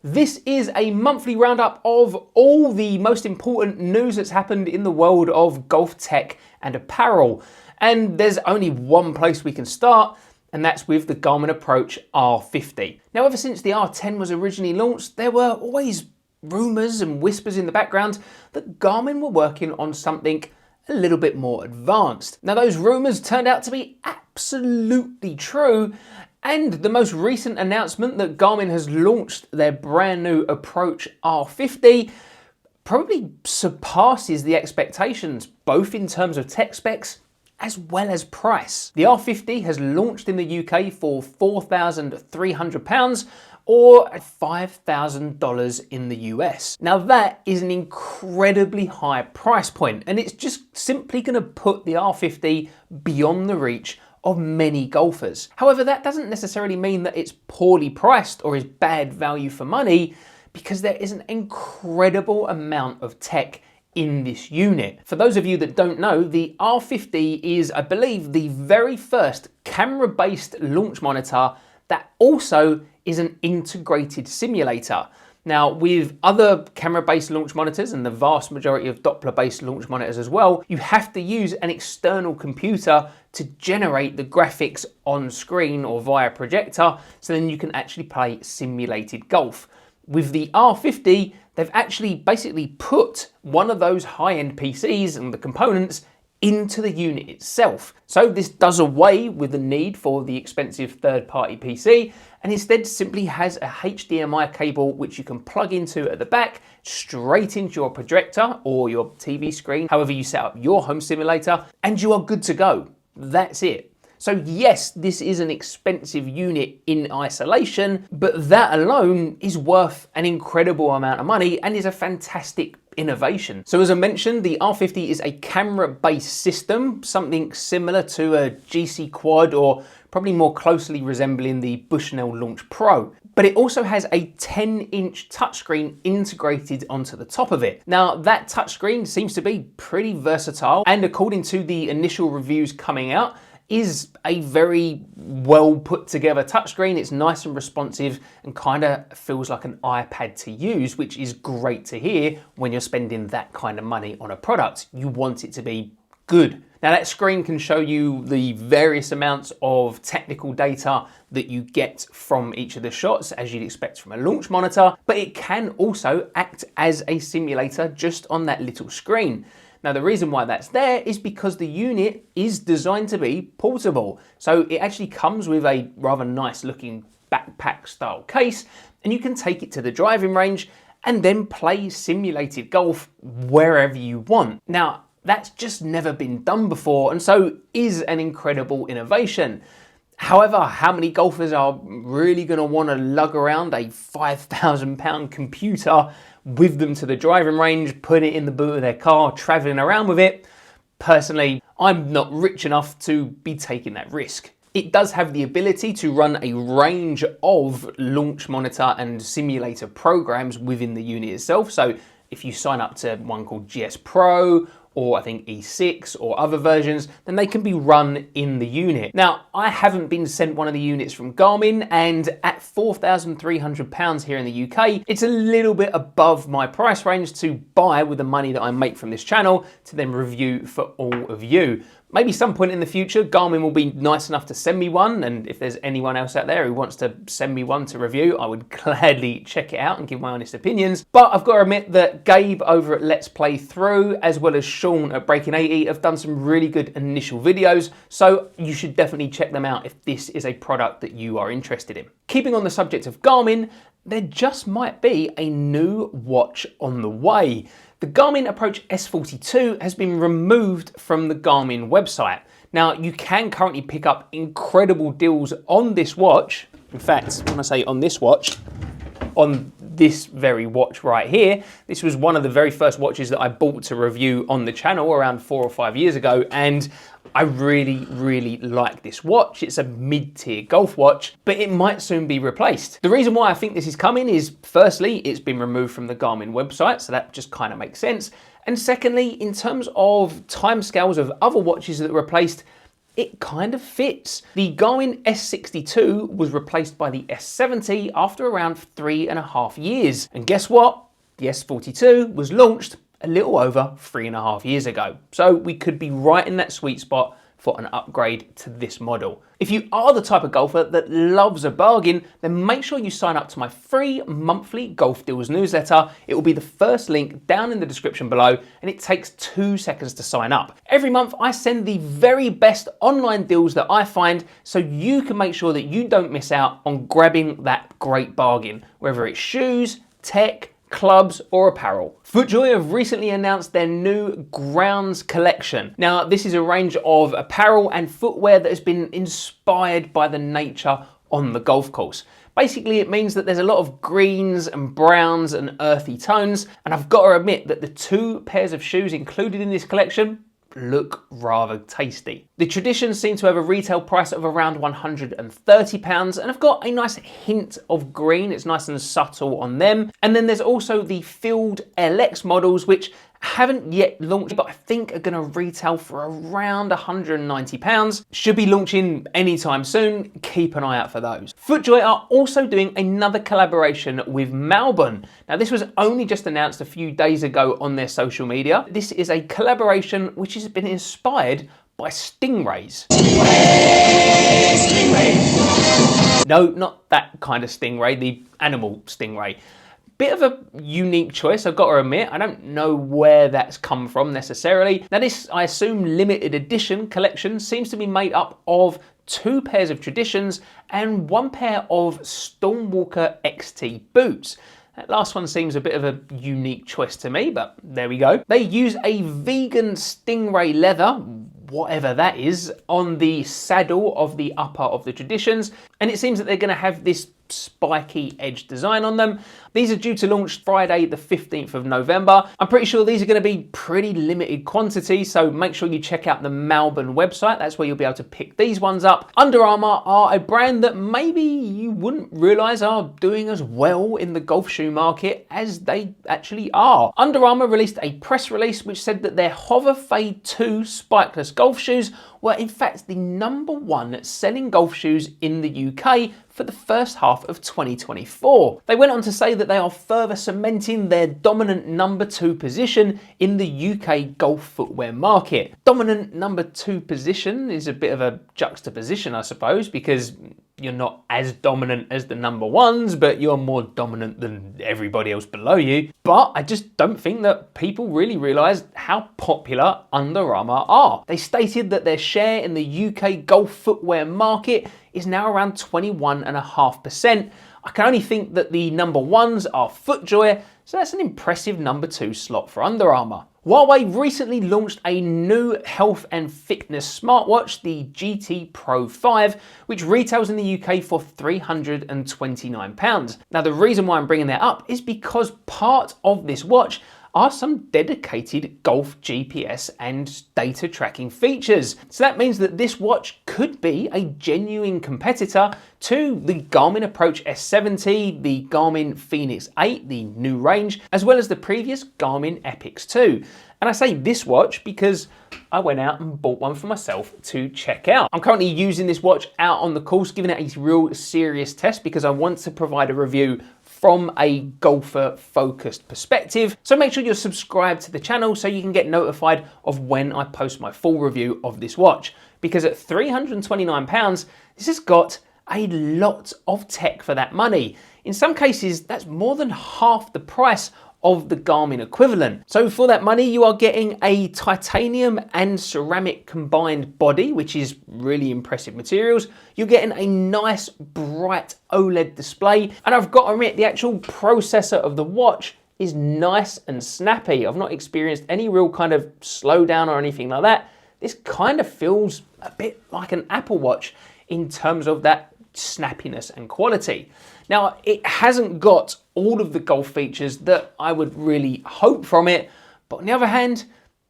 This is a monthly roundup of all the most important news that's happened in the world of golf tech and apparel. And there's only one place we can start, and that's with the Garmin Approach R50. Now, ever since the R10 was originally launched, there were always rumours and whispers in the background that Garmin were working on something a little bit more advanced. Now, those rumours turned out to be absolutely true, and the most recent announcement that Garmin has launched their brand new Approach R50 probably surpasses the expectations, both in terms of tech specs as well as price. The R50 has launched in the UK for £4,300 or $5,000 in the US. Now that is an incredibly high price point, and it's just simply going to put the R50 beyond the reach of many golfers. However, that doesn't necessarily mean that it's poorly priced or is bad value for money, because there is an incredible amount of tech in this unit. For those of you that don't know, the R50 is, I believe, the very first camera-based launch monitor that also is an integrated simulator. Now, with other camera-based launch monitors and the vast majority of Doppler-based launch monitors as well, you have to use an external computer to generate the graphics on screen or via projector, so then you can actually play simulated golf. With the R50, they've actually basically put one of those high-end PCs and the components into the unit itself. So this does away with the need for the expensive third-party PC, and instead simply has a HDMI cable which you can plug into at the back, straight into your projector or your TV screen, however you set up your home simulator, and you are good to go. That's it. So yes, this is an expensive unit in isolation, but that alone is worth an incredible amount of money and is a fantastic innovation. So as I mentioned, the R50 is a camera-based system, something similar to a GC Quad or probably more closely resembling the Bushnell Launch Pro. But it also has a 10-inch touchscreen integrated onto the top of it. Now, that touchscreen seems to be pretty versatile, and according to the initial reviews coming out, is a very well put together touchscreen. It's nice and responsive and kind of feels like an iPad to use, which is great to hear when you're spending that kind of money on a product. You want it to be good. Now that screen can show you the various amounts of technical data that you get from each of the shots, as you'd expect from a launch monitor, but it can also act as a simulator just on that little screen. Now, the reason why that's there is because the unit is designed to be portable. So it actually comes with a rather nice looking backpack style case, and you can take it to the driving range and then play simulated golf wherever you want. Now, that's just never been done before, and so is an incredible innovation. However, how many golfers are really going to want to lug around a £5,000 computer with them to the driving range, put it in the boot of their car, traveling around with it? Personally, I'm not rich enough to be taking that risk. It does have the ability to run a range of launch monitor and simulator programs within the unit itself. So if you sign up to one called GS Pro, or I think E6 or other versions, then they can be run in the unit. Now, I haven't been sent one of the units from Garmin, and at £4,300 here in the UK, it's a little bit above my price range to buy with the money that I make from this channel to then review for all of you. Maybe some point in the future, Garmin will be nice enough to send me one, and if there's anyone else out there who wants to send me one to review, I would gladly check it out and give my honest opinions. But I've got to admit that Gabe over at Let's Play Through, as well as Sean at Breaking 80, have done some really good initial videos, so you should definitely check them out if this is a product that you are interested in. Keeping on the subject of Garmin, there just might be a new watch on the way. The Garmin Approach S42 has been removed from the Garmin website. Now, you can currently pick up incredible deals on this watch. In fact, when I say on this watch, on this very watch right here, this was one of the very first watches that I bought to review on the channel around 4 or 5 years ago, and I really, really like this watch. It's a mid-tier golf watch, but it might soon be replaced. The reason why I think this is coming is, firstly, it's been removed from the Garmin website, so that just kind of makes sense. And secondly, in terms of timescales of other watches that were replaced, it kind of fits. The Garmin S42 was replaced by the S70 after around 3.5 years. And guess what? The S42 was launched a little over 3.5 years ago. So we could be right in that sweet spot for an upgrade to this model. If you are the type of golfer that loves a bargain, then make sure you sign up to my free monthly Golf Deals newsletter. It will be the first link down in the description below, and it takes 2 seconds to sign up. Every month I send the very best online deals that I find, so you can make sure that you don't miss out on grabbing that great bargain, whether it's shoes, tech, clubs or apparel. Footjoy have recently announced their new Grounds collection. Now, this is a range of apparel and footwear that has been inspired by the nature on the golf course. Basically, it means that there's a lot of greens and browns and earthy tones, and I've got to admit that the 2 pairs of shoes included in this collection look rather tasty. The Traditions seem to have a retail price of around £130 and have got a nice hint of green. It's nice and subtle on them. And then there's also the Field LX models, which haven't yet launched, but I think are going to retail for around £190. Should be launching anytime soon. Keep an eye out for those. Footjoy are also doing another collaboration with Malbon. Now, this was only just announced a few days ago on their social media. This is a collaboration which has been inspired by stingrays. No, not that kind of stingray, the animal stingray. Bit of a unique choice, I've got to admit. I don't know where that's come from necessarily. Now this, I assume, limited edition collection seems to be made up of 2 pairs of Traditions and 1 pair of Stormwalker XT boots. That last one seems a bit of a unique choice to me, but there we go. They use a vegan stingray leather, whatever that is, on the saddle of the upper of the Traditions, and it seems that they're going to have this spiky edge design on them. These are due to launch Friday the 15th of November. I'm pretty sure these are going to be pretty limited quantity, so make sure you check out the Malbon website. That's where you'll be able to pick these ones up. Under Armour are a brand that maybe you wouldn't realise are doing as well in the golf shoe market as they actually are. Under Armour released a press release which said that their Hover Fade 2 spikeless golf shoes were in fact the #1 selling golf shoes in the UK for the first half of 2024. They went on to say that they are further cementing their dominant #2 position in the UK golf footwear market. Dominant #2 position is a bit of a juxtaposition, I suppose, because you're not as dominant as the #1s, but you're more dominant than everybody else below you. But I just don't think that people really realise how popular Under Armour are. They stated that their share in the UK golf footwear market is now around 21.5%. I can only think that the #1s are Footjoy, so that's an impressive #2 slot for Under Armour. Huawei recently launched a new health and fitness smartwatch, the GT Pro 5, which retails in the UK for £329. Now, the reason why I'm bringing that up is because part of this watch are some dedicated golf GPS and data tracking features. So that means that this watch could be a genuine competitor to the Garmin Approach S70, the Garmin Fenix 8, the new range, as well as the previous Garmin Epix 2. And I say this watch because I went out and bought one for myself to check out. I'm currently using this watch out on the course, giving it a real serious test because I want to provide a review from a golfer focused perspective. So make sure you're subscribed to the channel so you can get notified of when I post my full review of this watch. Because at £329, this has got a lot of tech for that money. In some cases, that's more than half the price of the Garmin equivalent. So for that money, you are getting a titanium and ceramic combined body, which is really impressive materials. You're getting a nice bright OLED display. And I've got to admit, the actual processor of the watch is nice and snappy. I've not experienced any real kind of slowdown or anything like that. This kind of feels a bit like an Apple Watch in terms of that snappiness and quality. Now, it hasn't got all of the golf features that I would really hope from it, but on the other hand,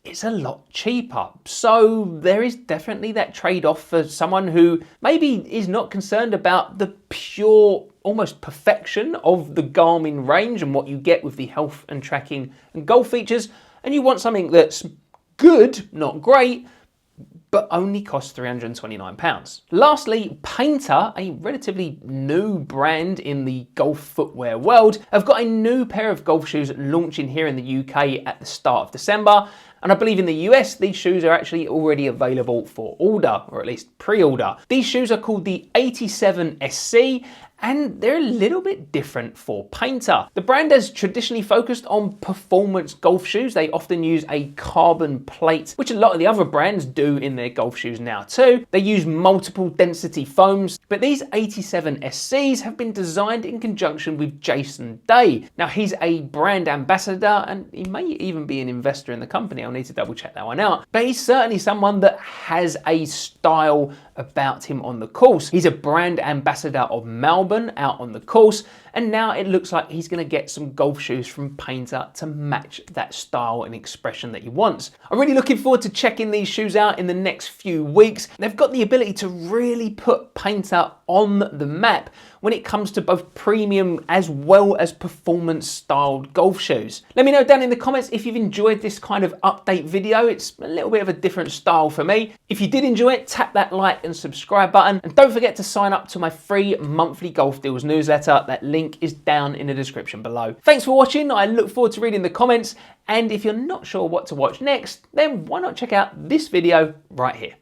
it's a lot cheaper. So there is definitely that trade-off for someone who maybe is not concerned about the pure, almost perfection of the Garmin range and what you get with the health and tracking and golf features, and you want something that's good, not great, but only cost £329. Lastly, Payntr, a relatively new brand in the golf footwear world, have got a new pair of golf shoes launching here in the UK at the start of December. And I believe in the US, these shoes are actually already available for order, or at least pre-order. These shoes are called the 87 SC, and they're a little bit different for Payntr. The brand has traditionally focused on performance golf shoes. They often use a carbon plate, which a lot of the other brands do in their golf shoes now too. They use multiple density foams, but these 87 SCs have been designed in conjunction with Jason Day. Now, he's a brand ambassador, and he may even be an investor in the company. I'll need to double check that one out. But he's certainly someone that has a style about him on the course. He's a brand ambassador of Malbon out on the course, and now it looks like he's going to get some golf shoes from Payntr to match that style and expression that he wants. I'm really looking forward to checking these shoes out in the next few weeks. They've got the ability to really put Payntr on the map when it comes to both premium as well as performance styled golf shoes. Let me know down in the comments if you've enjoyed this kind of update video. It's a little bit of a different style for me. If you did enjoy it, tap that like and subscribe button, and don't forget to sign up to my free monthly golf deals newsletter. That link is down in the description below. Thanks for watching. I look forward to reading the comments, and if you're not sure what to watch next, then why not check out this video right here.